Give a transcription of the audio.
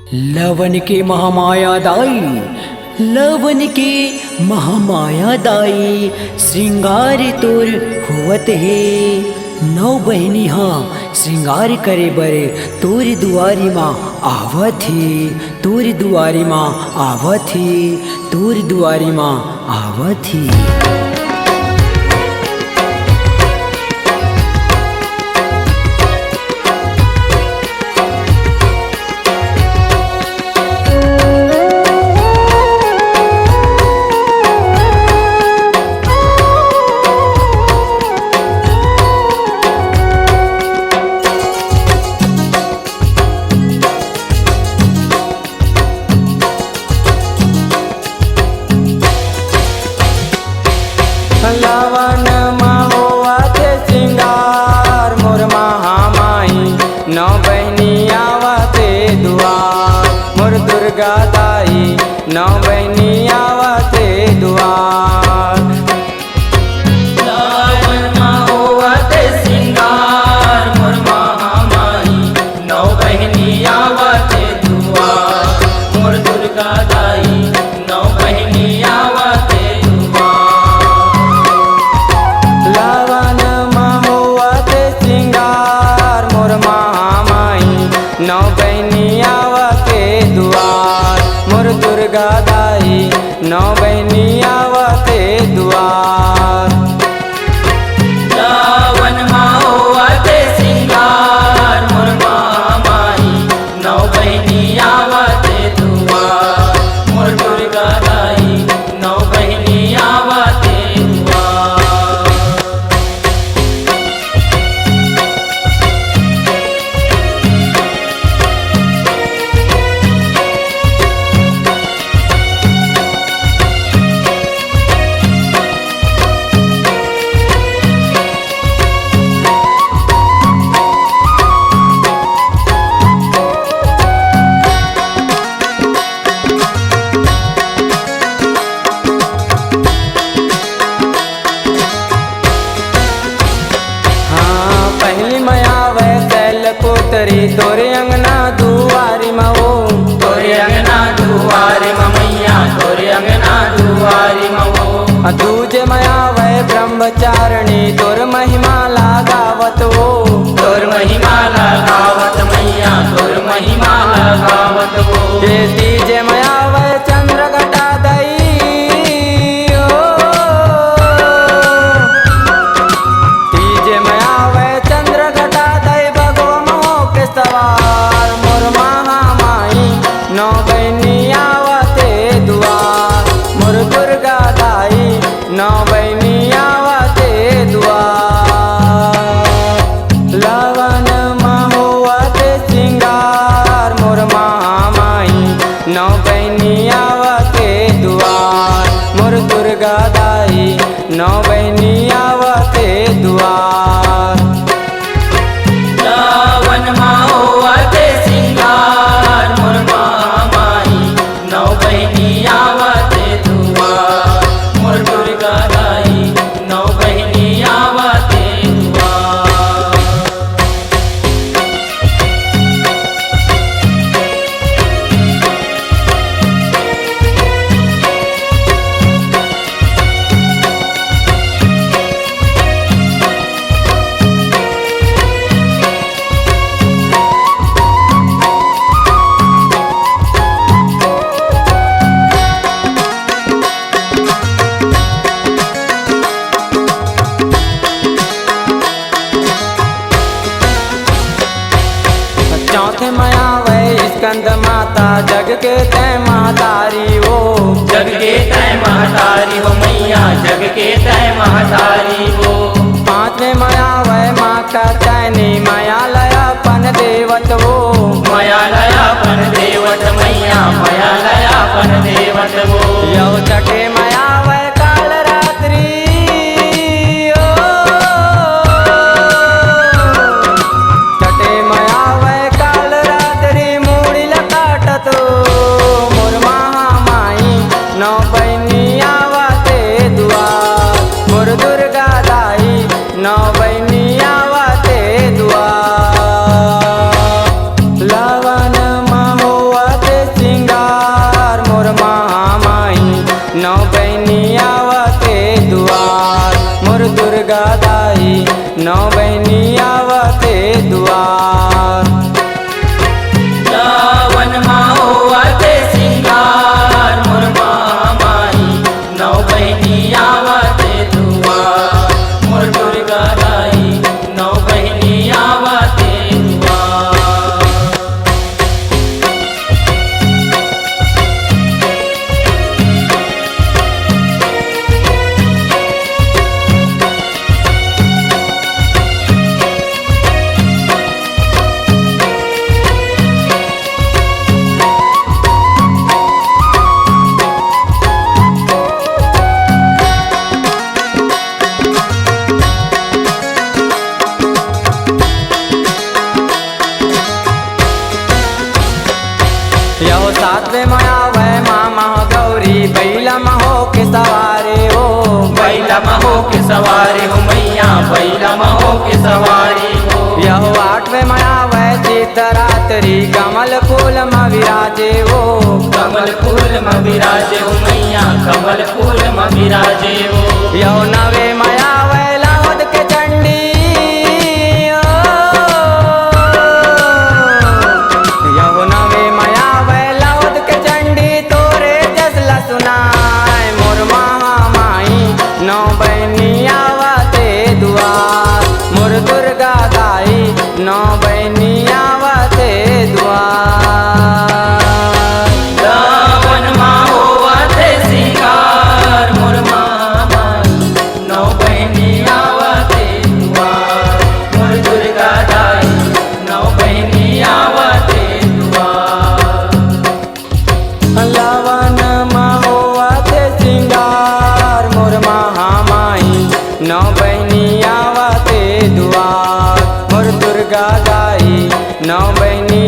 लवन के महामाया दाई, लवन के महामाया दाई, श्रृंगार तोर हुवत है। नौ बहनी हाँ श्रृंगार करे बरे तोर दुआरी माँ आवत है, तोर दुआरी माँ आवत है, तोर दुआरी माँ आवत है। लवन महुआत श्रृंगार मोर महामाई, नौ बहनी आवते दुआर मोर दुर्गा दाई, नौ बहनी आवते दुआर। लवन महुआत श्रृंगार मोर महामाई, नौ बहनी आवते दुआर मोर दुर्गा दाई, नौ बहनी आवते लवन महुआत श्रृंगार मोर महामाई, नौ बहनी आवते दुआर मोर दुर्गा दाई, नौ बहनी आवते दुआर। लवन महुआत श्रृंगार मोर महामाई, नौ बहनी आवते दुआर मोर दुर्गा दाई, नौ बहनी आवते दुआर। पहली मया वह कैल पुतरी तोरे अंगना दुआरी मऊ, तोरे अंगना दुआरे मैया, तोरे अंगना दुआरे मऊ। दूजे मया वह ब्रह्मचारिणी तोर महिमा लगावत हो, तोर महिमा लगावत मैया, तोर महिमा लगावत हो। ये तीजे मया वह चंद्र घटा दई हो, तीजे मया वह चंद्र घटा दई भगवा मोह के सवार मोर महामाई, नौ बहनी आवते दुआर मोर दुर्गा दाई, नौ बहनी आवते दुआर। लवन महुआत श्रृंगार मोर महामाई, नौ बहनी आवते दुआर मोर दुर्गा दाई, नौ बहनी आवते दुआर। लवन महुआत श्रृंगार मोर महामाई, नौ बहनी आवते दुआर मोर दुर्गा दाई, नौ बहनी आवते दुआर। चौथे मया वह स्कंद माता जग के तय महतारी हो, जग के तय महतारी हो मैया, जग के तय महतारी हो। पांचवें मया वह माँ का चैनी माया लयापन देवत हो, मया लयापन देवत मैया, मया लयापन देवत हो। यौ छठे मया वह काल रात्रि हो, छठे मया वह काल रात्रि मूड़ी लकाटत मोर महामाई, नौ बहनी आवते दुआर मोर दुर्गा दाई, नौ बहनी आवते दुआर। लवन महुआत यहो सातवें माया वै मामा गौरी बैला महो के सवारे हो बैला महो के सवारी हो मैया बैला महो के सवारी हो यहो आठवें माया वै चितरात्रि कमल फूल म विराजे हो कमल फूल म विराजे हो मैया कमल फूल म विराजे हो यहो नवे माया वै लाहुद के चंडी यहो नवे माया वै लाहुद के चंडी तोरे जसला सुनाय मोर महामाई नौ बहनी आवते दुआर मोर दुर्गा दाई नौ बहनी आवते दुआर रावण माहो वाते सिंगार मोर मामा नौ बहनी आवते दुआर मोर दुर्गा दाई नौ बहनी आवते दुआर लवन महोवते सिंगार मोर महामाई नौ बहनी आवते दुआर मोर दुर्गा दाई नौ बहनी